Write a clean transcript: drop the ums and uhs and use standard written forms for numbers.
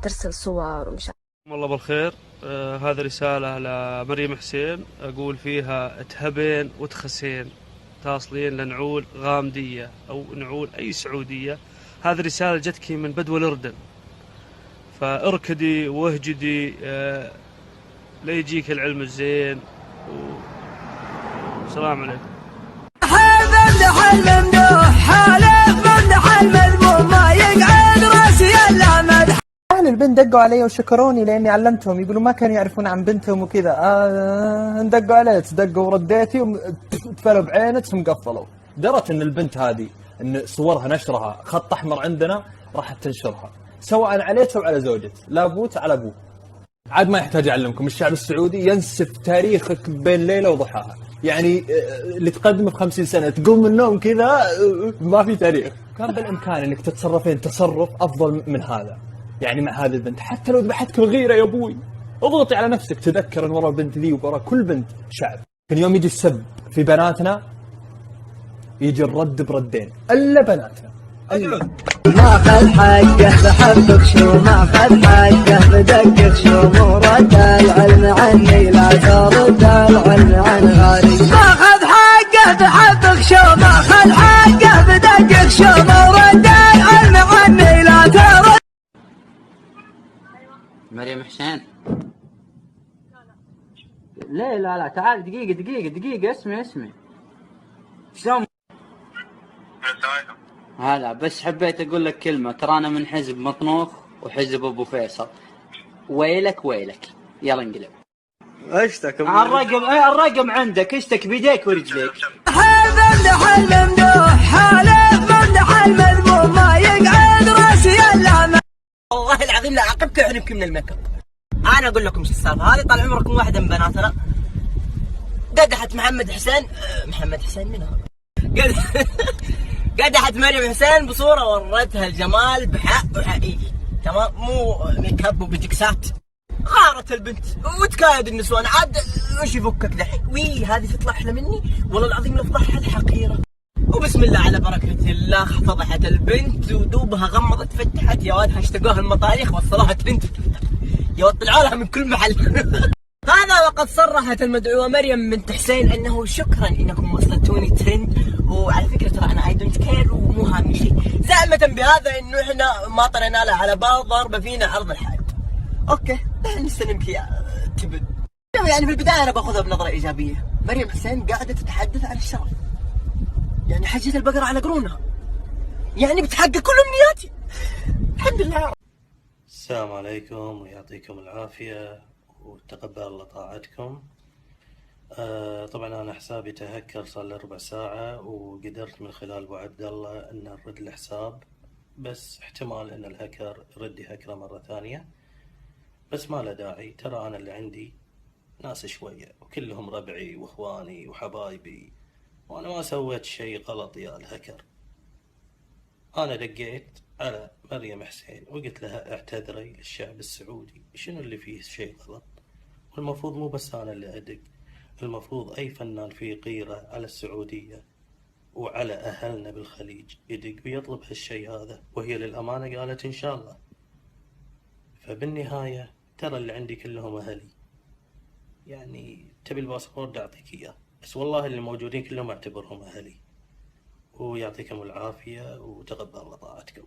ترسل صور ومش والله بالخير. هذه رسالة لمريم حسين أقول فيها اتهبين وتخسين تاصلين لنعول غامدية أو نعول أي سعودية. هذه رسالة جتك من بدو الأردن، فاركدي واهجدي لا يجيك العلم الزين. والسلام عليكم. أهل البنت دقوا علي وشكروني لأني علمتهم، يقولوا ما كانوا يعرفون عن بنتهم وكذا. دقوا علي، دقوا ورديتي وتفلوا بعينك ومقفلوا. درت إن البنت هذه إن صورها نشرها خط أحمر عندنا راح تنشرها، سواء عليك أو على زوجك، لا بوت على أبوه. عاد ما يحتاج أعلمكم، الشعب السعودي ينسف تاريخك بين ليلة وضحاها. يعني اللي تقدمه في 50 سنة تقوم من النوم كذا ما في تاريخ. كان بالإمكان إنك تتصرفين تصرف أفضل من هذا، يعني مع هذه البنت. حتى لو ذبحتك الغيرة يا أبوي اضغطي على نفسك، تذكر أن وراء البنت ذي وراء كل بنت شعب. كل يوم يجي السب في بناتنا يجي الرد بردين، إلا بناتنا. ما خذ حقه بحبك شو، ما خذ حقه بدقك شو، مو رد العلم عني لا ترد العلم عن غيري. ما خذ حقه بحبك شو، ما خذ حقه بدقك شو، مو رد العلم عني لا ترد. مريم حسين، لا تعال دقيقة اسمي شلون؟ هلا بس حبيت اقول لك كلمة، ترى انا من حزب مطنوخ وحزب ابو فيصل. ويلك يلا انقلب. اشتك الرقم عندك، اشتك بيديك ورجليك. ممدح الممدوح حالف ممدح المذموم ما يقعد راسي الا. والله العظيم لا عقبك يحرمك من الميك اب. انا اقول لكم شو السالفه هذه. طال عمركم واحده من بناتنا قدحت محمد حسين من هذا قدحت مريم حسين بصوره ورتها الجمال بحق وحقيقي، تمام، مو ميك اب وبتكسات. غارت البنت وتكايد النسوان. عاد وش يفكك دحين؟ وي هذه تطلع احلى مني والله العظيم لفضحها الحقيره. وبسم الله على بركه الله فضحت البنت ودوبها غمضت فتحت يا واد، اشتقوها المطاريخ وصلوها ترند يا ود، طلعوا لها من كل محل هذا وقد صرحت المدعوه مريم بنت حسين انه شكرا انكم وصلتوني ترند، وعلى فكره ترى انا اي دونت كير ومو هامني شيء، زعمة بهذا انه احنا ما طرينا لها على بال ضربه فينا عرض الحائط. اوكي نستلمك يا تبد. يعني في البدايه انا باخذها بنظره ايجابيه. مريم حسين قاعده تتحدث عن الشرف، يعني حجت البقره على قرونها، يعني بتحقق كل امنياتي الحمد لله. السلام عليكم ويعطيكم العافية وتقبل الله طاعتكم. طبعا أنا حسابي تهكر صار لي ربع ساعة، وقدرت من خلال أبو عبد الله أن أرد الحساب، بس احتمال أن الهكر يرد يهكره مرة ثانية، بس ما له داعي. ترى أنا اللي عندي ناس شوية وكلهم ربعي وإخواني وحبايبي، وأنا ما سويت شيء غلط يا الهكر. أنا دقيت على مريم حسين وقلت لها اعتذري للشعب السعودي، شنو اللي فيه شيء غلط؟ والمفروض مو بس أنا اللي أدق، المفروض أي فنان فيه غيرة على السعودية وعلى أهلنا بالخليج يدق ويطلب هالشيء هذا، وهي للأمانة قالت إن شاء الله. فبالنهاية ترى اللي عندي كلهم أهلي، يعني تبي الباسبورد أعطيك إياه، بس والله اللي موجودين كلهم أعتبرهم أهلي. ويعطيكم العافية وتقبل الله طاعتكم.